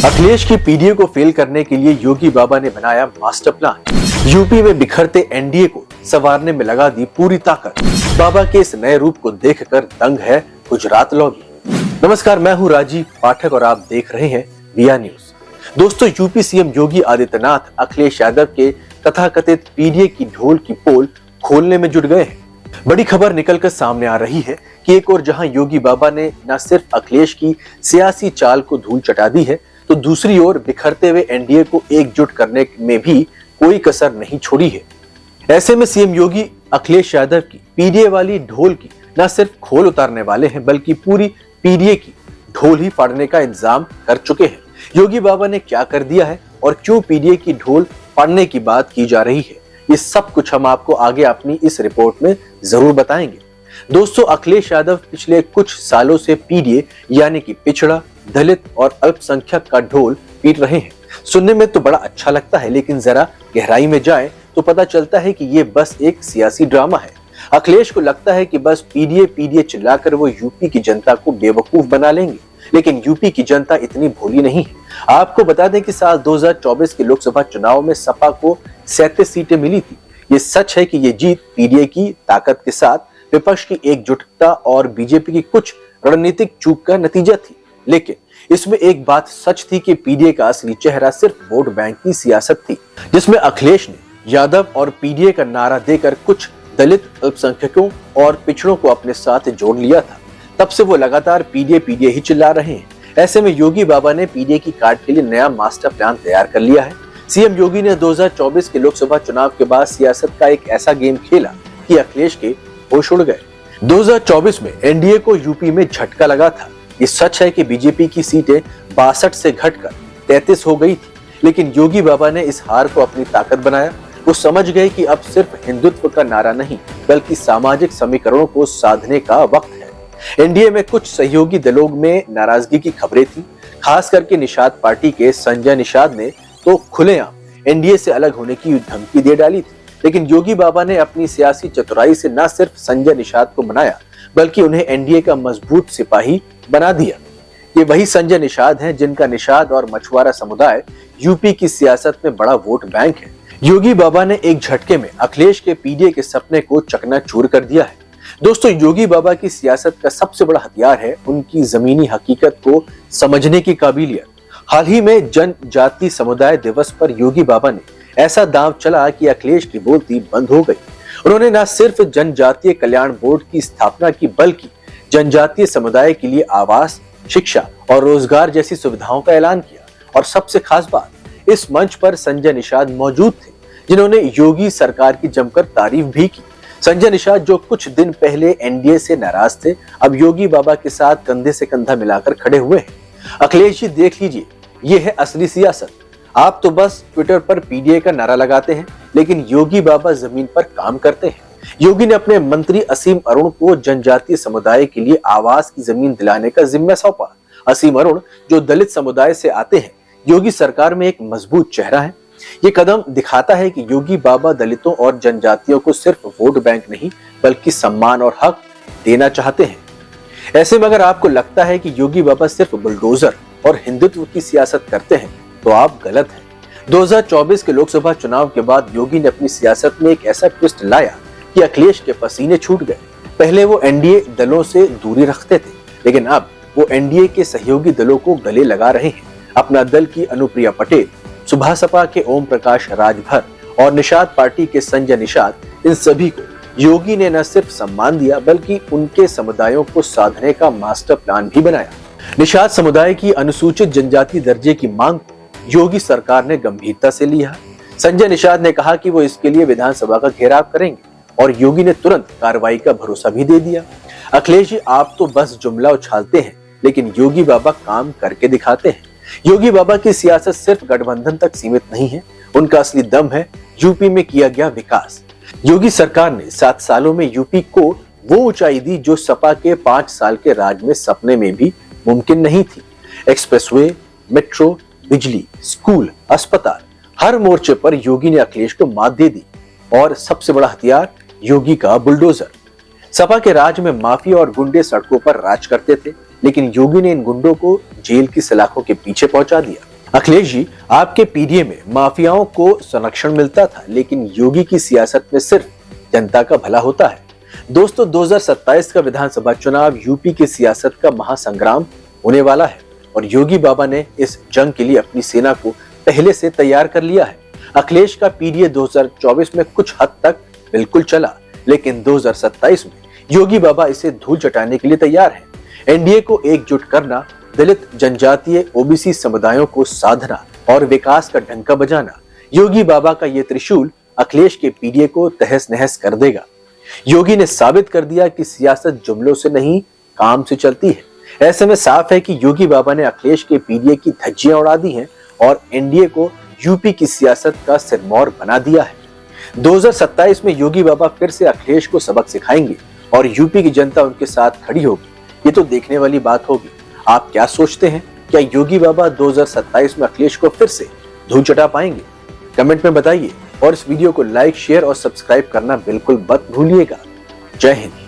अखिलेश की पीडीए को फेल करने के लिए योगी बाबा ने बनाया मास्टर प्लान। यूपी में बिखरते एनडीए को संवारने में लगा दी पूरी ताकत। बाबा के इस नए रूप को देखकर दंग है गुजरात लॉबी। नमस्कार, मैं हूं राजीव पाठक और आप देख रहे हैं विया न्यूज। दोस्तों, यूपी सीएम योगी आदित्यनाथ अखिलेश यादव के तथाकथित पीडीए की ढोल की पोल खोलने में जुट गए हैं। बड़ी खबर निकलकर सामने आ रही है कि एक और जहां योगी बाबा ने न सिर्फ अखिलेश की सियासी चाल को धूल चटा दी है, तो दूसरी ओर बिखरते हुए एनडीए को एकजुट करने में भी कोई कसर नहीं छोड़ी है। ऐसे में सीएम योगी अखिलेश यादव की पीडीए वाली ढोल की न सिर्फ खोल उतारने वाले हैं, बल्कि पूरी पीडीए की ढोल ही फाड़ने का इंतजाम कर चुके हैं। योगी बाबा ने क्या कर दिया है और क्यों पीडीए की ढोल फाड़ने की बात की जा रही है, ये सब कुछ हम आपको आगे अपनी इस रिपोर्ट में जरूर बताएंगे। दोस्तों, अखिलेश यादव पिछले कुछ सालों से पीडीए यानी कि पिछड़ा, दलित और अल्पसंख्यक का ढोल पीट रहे हैं। सुनने में तो बड़ा अच्छा लगता है, लेकिन जरा गहराई में जाए तो पता चलता है कि ये बस एक सियासी ड्रामा है। अखिलेश को लगता है कि बस पीडीए पीडीए चिल्लाकर वो यूपी की जनता को बेवकूफ बना लेंगे, लेकिन यूपी की जनता इतनी भोली नहीं है। आपको बता दें कि साल 2024 के लोकसभा चुनाव में सपा को 37 सीटें मिली थी। ये सच है कि ये जीत पीडीए की ताकत के साथ विपक्ष की एकजुटता और बीजेपी की कुछ रणनीतिक चूक का नतीजा थी। लेकिन इसमें एक बात सच थी कि पीडीए का असली चेहरा सिर्फ वोट बैंक की सियासत थी, जिसमें अखिलेश ने यादव और पीडीए का नारा देकर कुछ दलित, अल्पसंख्यकों और पिछड़ों को अपने साथ जोड़ लिया था। तब से वो लगातार पीडीए पीडीए ही चिल्ला रहे हैं। ऐसे में योगी बाबा ने पीडीए की काट के लिए नया मास्टर प्लान तैयार कर लिया है। सीएम योगी ने 2024 के लोकसभा चुनाव के बाद सियासत का एक ऐसा गेम खेला कि अखिलेश के होश उड़ गए। 2024 में एनडीए को यूपी में झटका लगा था। ये सच है कि बीजेपी की सीटें 62 से घटकर 33 हो गई थी, लेकिन योगी बाबा ने इस हार को अपनी ताकत बनाया। वो समझ गए कि अब सिर्फ हिंदुत्व का नारा नहीं, बल्कि सामाजिक समीकरणों को साधने का वक्त है। एनडीए में कुछ सहयोगी दलों में नाराजगी की खबरें थी। खास करके निषाद पार्टी के संजय निषाद ने तो खुलेआम एनडीए से अलग होने की धमकी दे डाली थी। लेकिन योगी बाबा ने अपनी सियासी चतुराई से न सिर्फ संजय निषाद को मनाया, बल्कि उन्हें एनडीए का मजबूत सिपाही बना दिया। ये वही संजय निषाद हैं जिनका निषाद और मछुआरा समुदाय यूपी की सियासत में बड़ा वोट बैंक है। योगी बाबा ने एक झटके में अखिलेश के पीडीए के सपने को चकनाचूर कर दिया है। दोस्तों, योगी बाबा की सियासत का सबसे बड़ा हथियार है उनकी जमीनी हकीकत को समझने की काबिलियत। हाल ही में जनजातीय समुदाय दिवस पर योगी बाबा ने ऐसा दांव चला कि अखिलेश की बोलती बंद हो गई। उन्होंने न सिर्फ जनजातीय कल्याण बोर्ड की स्थापना की, बल्कि जनजातीय समुदाय के लिए आवास, शिक्षा और रोजगार जैसी सुविधाओं का ऐलान किया। और सबसे खास बात, इस मंच पर संजय निषाद मौजूद थे, जिन्होंने योगी सरकार की जमकर तारीफ भी की। संजय निषाद, जो कुछ दिन पहले एनडीए से नाराज थे, अब योगी बाबा के साथ कंधे से कंधा मिलाकर खड़े हुए हैं। अखिलेश जी, देख लीजिए, ये है असली सियासत। आप तो बस ट्विटर पर पीडीए का नारा लगाते हैं, लेकिन योगी बाबा जमीन पर काम करते हैं। योगी ने अपने मंत्री असीम अरुण को जनजातीय समुदाय के लिए आवास की जमीन दिलाने का जिम्मा सौंपा। असीम अरुण, जो दलित समुदाय से आते हैं, योगी सरकार में एक मजबूत चेहरा है। ये कदम दिखाता है कि योगी बाबा दलितों और जनजातियों को सिर्फ वोट बैंक नहीं, बल्कि सम्मान और हक देना चाहते हैं। ऐसे में अगर आपको लगता है कि योगी बाबा सिर्फ बुलडोजर और हिंदुत्व की सियासत करते हैं, तो आप गलत हैं। 2024 के लोकसभा चुनाव के बाद योगी ने अपनी सियासत में एक ऐसा ट्विस्ट लाया कि अखिलेश के पसीने छूट गए। पहले वो एनडीए दलों से दूरी रखते थे, लेकिन अब वो एनडीए के सहयोगी दलों को गले लगा रहे हैं। अपना दल की अनुप्रिया पटेल, सुभा सपा के ओम प्रकाश राजभर और निषाद पार्टी के संजय निषाद, इन सभी को योगी ने न सिर्फ सम्मान दिया, बल्कि उनके समुदायों को साधने का मास्टर प्लान भी बनाया। निषाद समुदाय की अनुसूचित जनजाति दर्जे की मांग को योगी सरकार ने गंभीरता से लिया। संजय निषाद ने कहा कि वो इसके लिए विधानसभा का घेराव करेंगे, और योगी ने तुरंत कार्रवाई का भरोसा भी दे दिया। अखिलेश जी, आप तो बस जुमला उछालते हैं, लेकिन योगी बाबा काम करके दिखाते हैं। योगी बाबा की सियासत सिर्फ गठबंधन तक सीमित नहीं है, उनका असली दम है यूपी में किया गया विकास। योगी सरकार ने 7 सालों में यूपी को वो ऊंचाई दी जो सपा के 5 साल के राज में सपने में भी मुमकिन नहीं थी। एक्सप्रेसवे, मेट्रो, बिजली, स्कूल, अस्पताल, हर मोर्चे पर योगी ने अखिलेश को मात दे दी। और सबसे बड़ा हथियार, योगी का बुलडोजर। सपा के राज में माफिया और गुंडे सड़कों पर राज करते थे, लेकिन योगी ने इन गुंडों को जेल की सलाखों के पीछे पहुंचा दिया। अखिलेश जी, आपके पीडीए में माफियाओं को संरक्षण मिलता था, लेकिन योगी की सियासत में सिर्फ जनता का भला होता है। दोस्तों, 2027 का विधानसभा चुनाव यूपी की सियासत का महासंग्राम होने वाला है और योगी बाबा ने इस जंग के लिए अपनी सेना को पहले से तैयार कर लिया है। अखिलेश का पीडीए 2024 में कुछ हद तक बिल्कुल चला, लेकिन 2027 में योगी बाबा इसे धूल चटाने के लिए तैयार है। एनडीए को एकजुट करना, दलित, जनजातीय, ओबीसी समुदायों को साधना और विकास का डंका बजाना, योगी बाबा का ये त्रिशूल अखिलेश के पीडीए को तहस नहस कर देगा। योगी ने साबित कर दिया कि सियासत जुमलों से नहीं, काम से चलती है। ऐसे में साफ है कि योगी बाबा ने अखिलेश के पीडीए की धज्जियां उड़ा दी हैं और एनडीए को यूपी की सियासत का सिरमौर बना दिया है। 2027 में योगी बाबा फिर से अखिलेश को सबक सिखाएंगे और यूपी की जनता उनके साथ खड़ी होगी। ये तो देखने वाली बात होगी। आप क्या सोचते हैं? क्या योगी बाबा 2027 में अखिलेश को फिर से धूल चटा पाएंगे? कमेंट में बताइए और इस वीडियो को लाइक, शेयर और सब्सक्राइब करना बिल्कुल मत भूलिएगा। जय हिंद।